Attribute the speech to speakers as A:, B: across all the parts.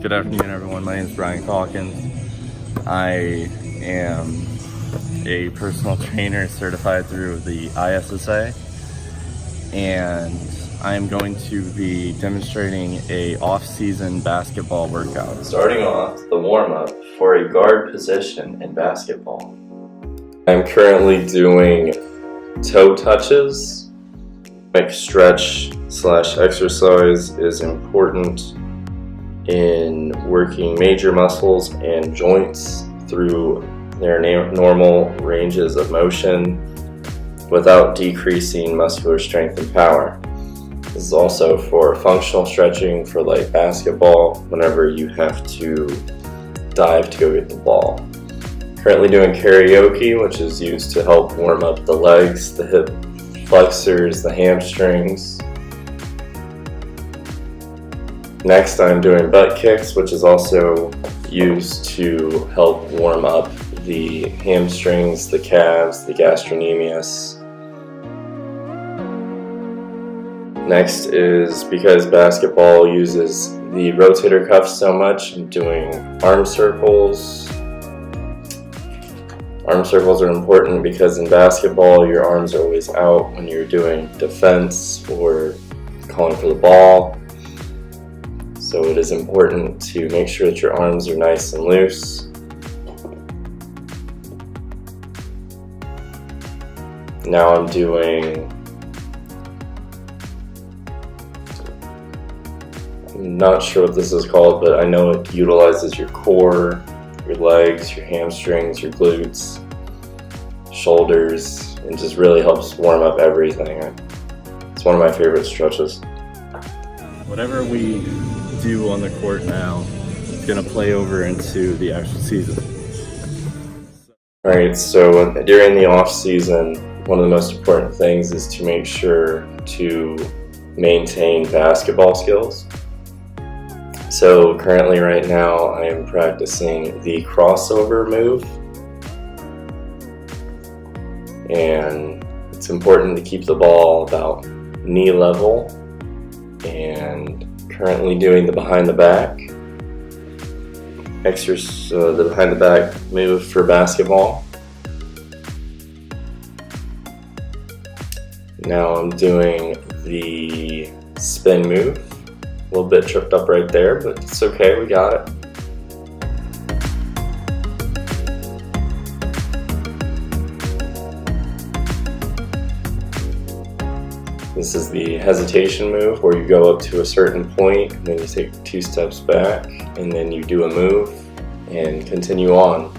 A: Good afternoon, everyone. My name is Bryan. I am a personal trainer certified through the ISSA, and I'm going to be demonstrating a off-season basketball workout.
B: Starting off, the warm-up for a guard position in basketball. I'm currently doing toe touches. Stretch/exercise is important in working major muscles and joints through their normal ranges of motion without decreasing muscular strength and power. This is also for functional stretching for like basketball whenever you have to dive to go get the ball. Currently doing karaoke, which is used to help warm up the legs, the hip flexors, the hamstrings. Next, I'm doing butt kicks, which is also used to help warm up the hamstrings, the calves, the gastrocnemius. Next is, because basketball uses the rotator cuff so much, I'm doing arm circles. Arm circles are important because in basketball your arms are always out when you're doing defense or calling for the ball. So it is important to make sure that your arms are nice and loose. Now I'm not sure what this is called, but I know it utilizes your core, your legs, your hamstrings, your glutes, shoulders, and just really helps warm up everything. It's one of my favorite stretches.
A: Whatever we do on the court now is going to play over into the actual season.
B: Alright, so during the off season, one of the most important things is to make sure to maintain basketball skills. So currently right now I am practicing the crossover move, and it's important to keep the ball about knee level, and currently doing the behind the back the behind the back move for basketball. Now I'm doing the spin move. A little bit tripped up right there, but it's okay, we got it. This is the hesitation move, where you go up to a certain point and then you take 2 steps back and then you do a move and continue on.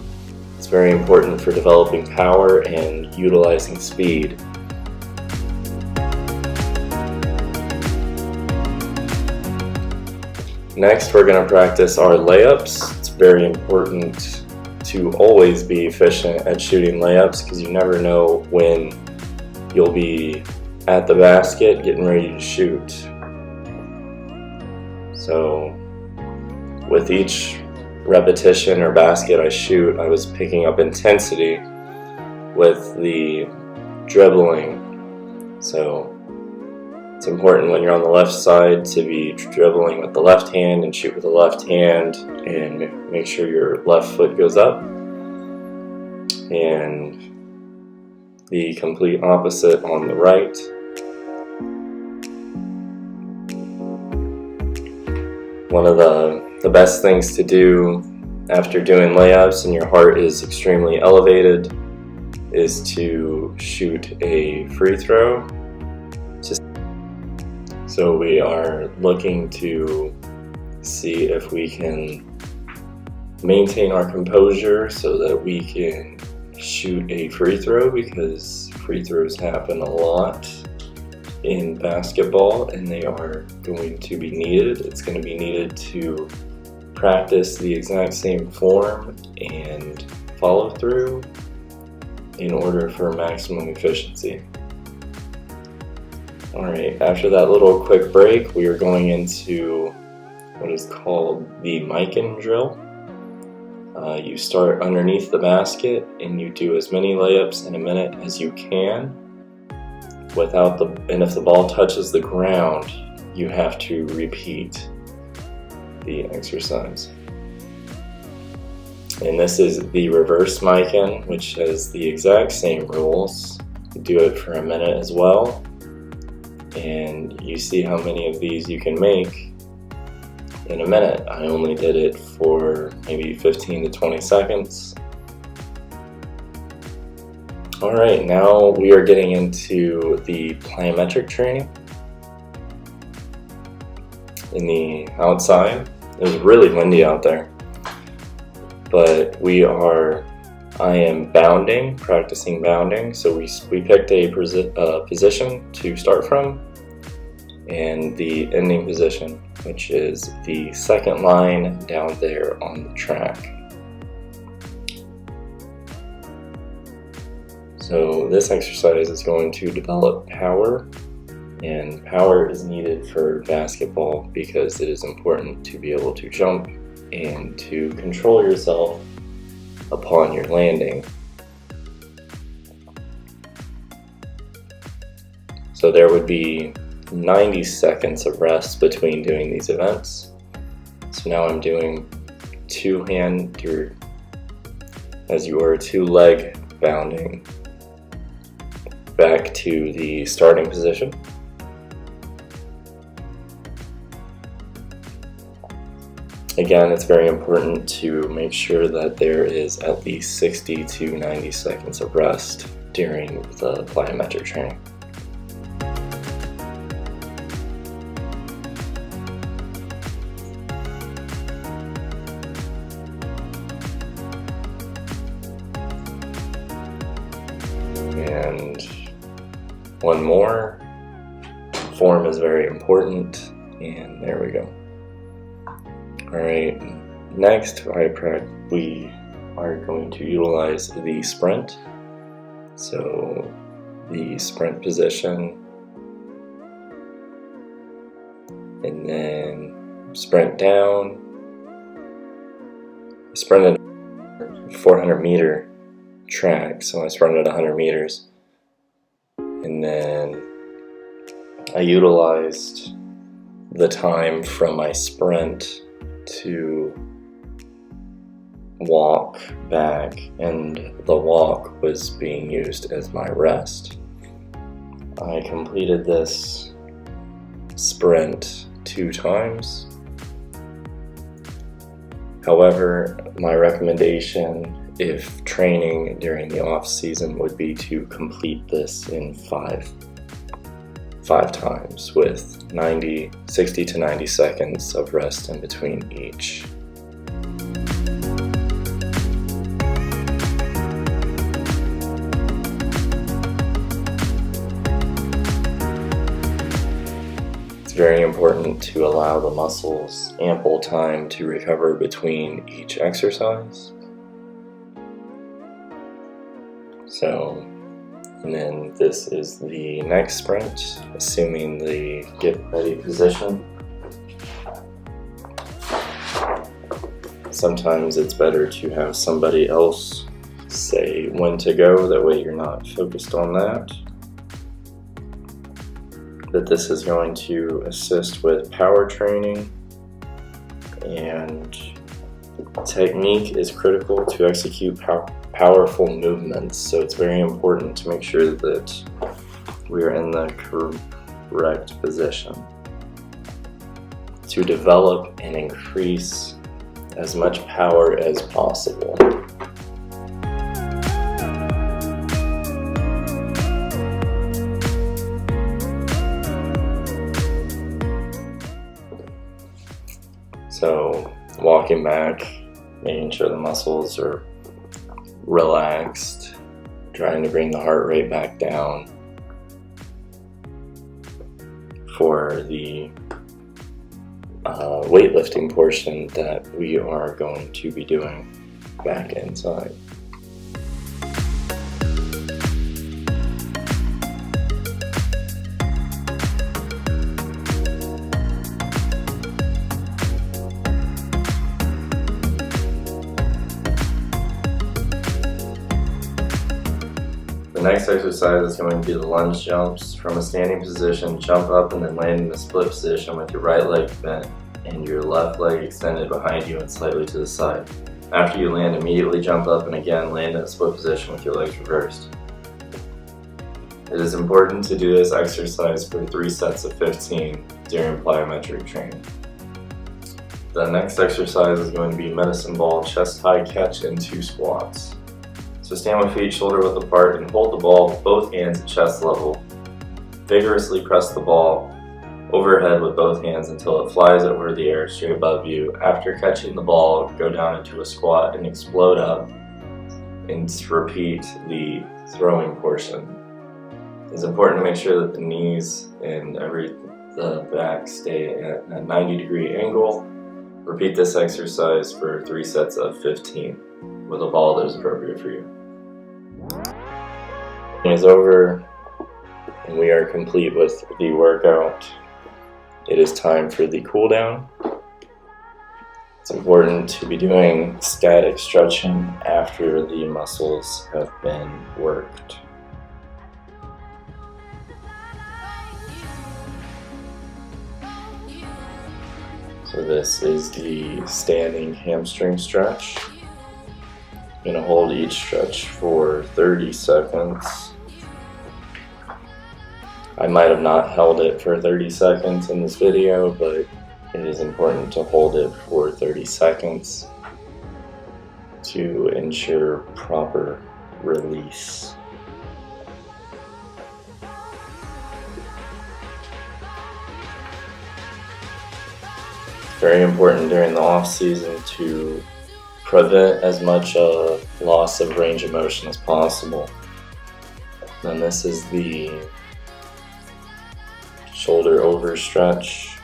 B: It's very important for developing power and utilizing speed. Next, we're going to practice our layups. It's very important to always be efficient at shooting layups because you never know when you'll be at the basket getting ready to shoot. So with each repetition or basket I shoot, I was picking up intensity with the dribbling. So it's important when you're on the left side to be dribbling with the left hand and shoot with the left hand, and make sure your left foot goes up, and the complete opposite on the right. One of the best things to do after doing layups and your heart is extremely elevated is to shoot a free throw. So we are looking to see if we can maintain our composure so that we can shoot a free throw, because free throws happen a lot in basketball and they are going to be needed. It's going to be needed to practice the exact same form and follow through in order for maximum efficiency. Alright, after that little quick break, we are going into what is called the Mikan drill. You start underneath the basket and you do as many layups in a minute as you can and if the ball touches the ground, you have to repeat. the exercise. And this is the reverse mic-in, which has the exact same rules. You do it for a minute as well, and you see how many of these you can make in a minute. I only did it for maybe 15 to 20 seconds. Alright, now we are getting into the plyometric training in the outside. It was really windy out there, but I am bounding, practicing bounding. So we picked a position to start from, and the ending position, which is the second line down there on the track. So this exercise is going to develop power, and power is needed for basketball because it is important to be able to jump and to control yourself upon your landing. So there would be 90 seconds of rest between doing these events. So now I'm doing two-leg bounding back to the starting position. Again, it's very important to make sure that there is at least 60 to 90 seconds of rest during the plyometric training. And one more. Form is very important, and there we go. Alright, next we are going to utilize the sprint. So the sprint position, and then sprint down. I sprinted a 400 meter track, so I sprinted 100 meters. And then I utilized the time from my sprint to walk back, and the walk was being used as my rest. I completed this sprint 2 times. However, my recommendation if training during the off season would be to complete this in 5 times with 60 to 90 seconds of rest in between each. It's very important to allow the muscles ample time to recover between each exercise. So, and then this is the next sprint, assuming the get ready position. Sometimes it's better to have somebody else say when to go, that way you're not focused on that. But this is going to assist with power training, and technique is critical to execute powerful movements, so it's very important to make sure that we are in the correct position to develop and increase as much power as possible. So walking back, making sure the muscles are relaxed, trying to bring the heart rate back down for the weightlifting portion that we are going to be doing back inside. The next exercise is going to be the lunge jumps. From a standing position, jump up and then land in a split position with your right leg bent. and your left leg extended behind you and slightly to the side. After you land, immediately jump up and again land in a split position with your legs reversed. It is important to do this exercise for 3 sets of 15 during plyometric training. The next exercise is going to be medicine ball chest high catch in 2 squats. So stand with feet shoulder width apart and hold the ball with both hands at chest level. Vigorously press the ball overhead with both hands until it flies over the air straight above you. After catching the ball, go down into a squat and explode up and repeat the throwing portion. It's important to make sure that the knees and the back stay at a 90-degree angle. Repeat this exercise for 3 sets of 15 with a ball that is appropriate for you. It is over and we are complete with the workout. It is time for the cool down. It's important to be doing static stretching after the muscles have been worked. So this is the standing hamstring stretch. I'm going to hold each stretch for 30 seconds. I might have not held it for 30 seconds in this video, but it is important to hold it for 30 seconds to ensure proper release. Very important during the off season to prevent as much loss of range of motion as possible. And this is the shoulder over stretch.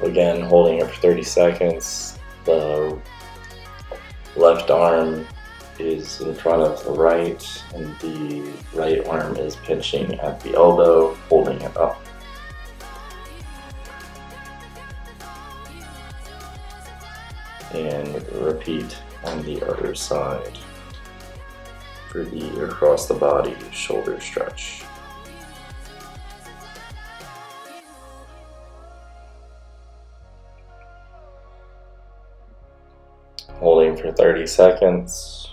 B: Again, holding it for 30 seconds. The left arm is in front of the right, and the right arm is pinching at the elbow, holding it up. And repeat on the other side for the across the body shoulder stretch. Holding for 30 seconds.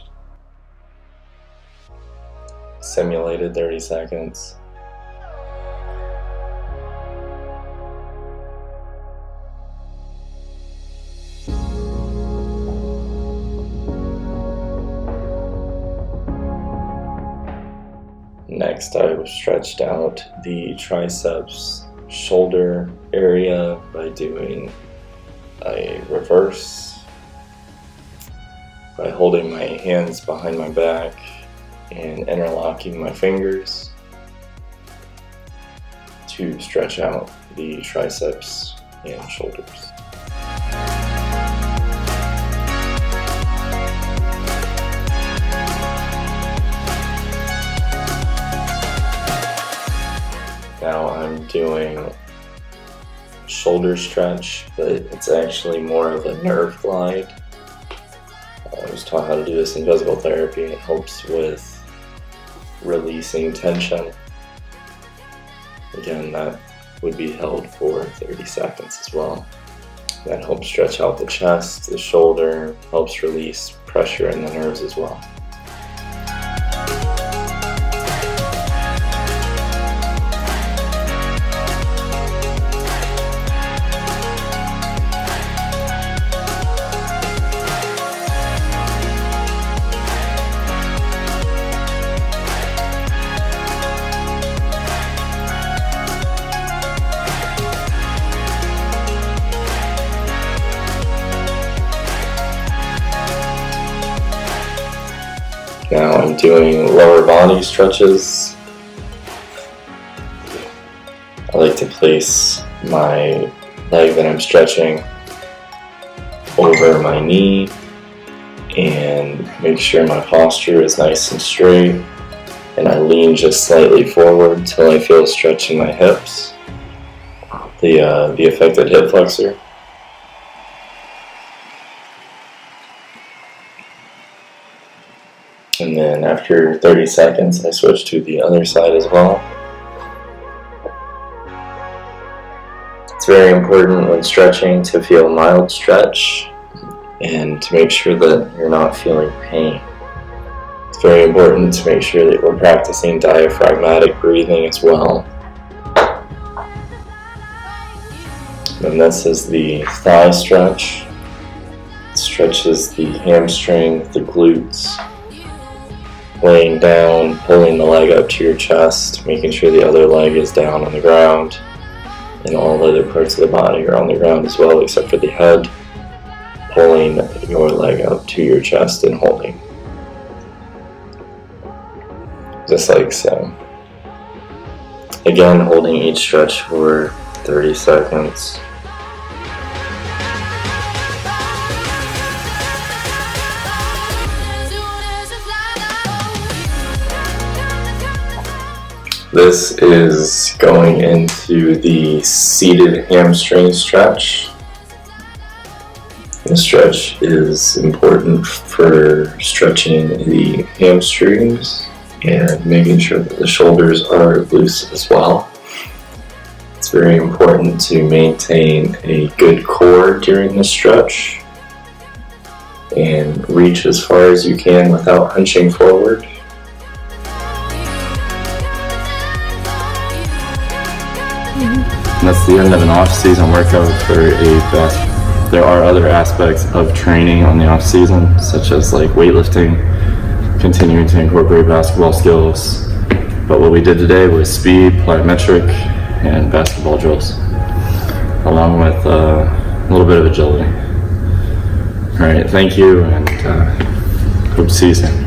B: Simulated 30 seconds. Next, I've stretched out the triceps shoulder area by doing a reverse, by holding my hands behind my back and interlocking my fingers to stretch out the triceps and shoulders. Now I'm doing shoulder stretch, but it's actually more of a nerve glide. I was taught how to do this in physical therapy. It helps with releasing tension. Again, that would be held for 30 seconds as well. That helps stretch out the chest, the shoulder, helps release pressure in the nerves as well. Now I'm doing lower body stretches. I like to place my leg that I'm stretching over my knee and make sure my posture is nice and straight, and I lean just slightly forward till I feel a stretch in my hips, the affected hip flexor. And then after 30 seconds, I switch to the other side as well. It's It's very important when stretching to feel mild stretch and to make sure that you're not feeling pain. It's very important to make sure that we're practicing diaphragmatic breathing as well. And this is the thigh stretch. It stretches the hamstring, the glutes. Laying down, pulling the leg up to your chest, making sure the other leg is down on the ground, and all other parts of the body are on the ground as well, except for the head. Pulling your leg up to your chest and holding. Just like so. Again, holding each stretch for 30 seconds. This is going into the seated hamstring stretch. This stretch is important for stretching the hamstrings and making sure that the shoulders are loose as well. It's very important to maintain a good core during this stretch and reach as far as you can without hunching forward.
A: And that's the end of an off-season workout for a basketball. There are other aspects of training on the off-season, such as like weightlifting, continuing to incorporate basketball skills. But what we did today was speed, plyometric, and basketball drills, along with a little bit of agility. All right, thank you, and hope to see you soon.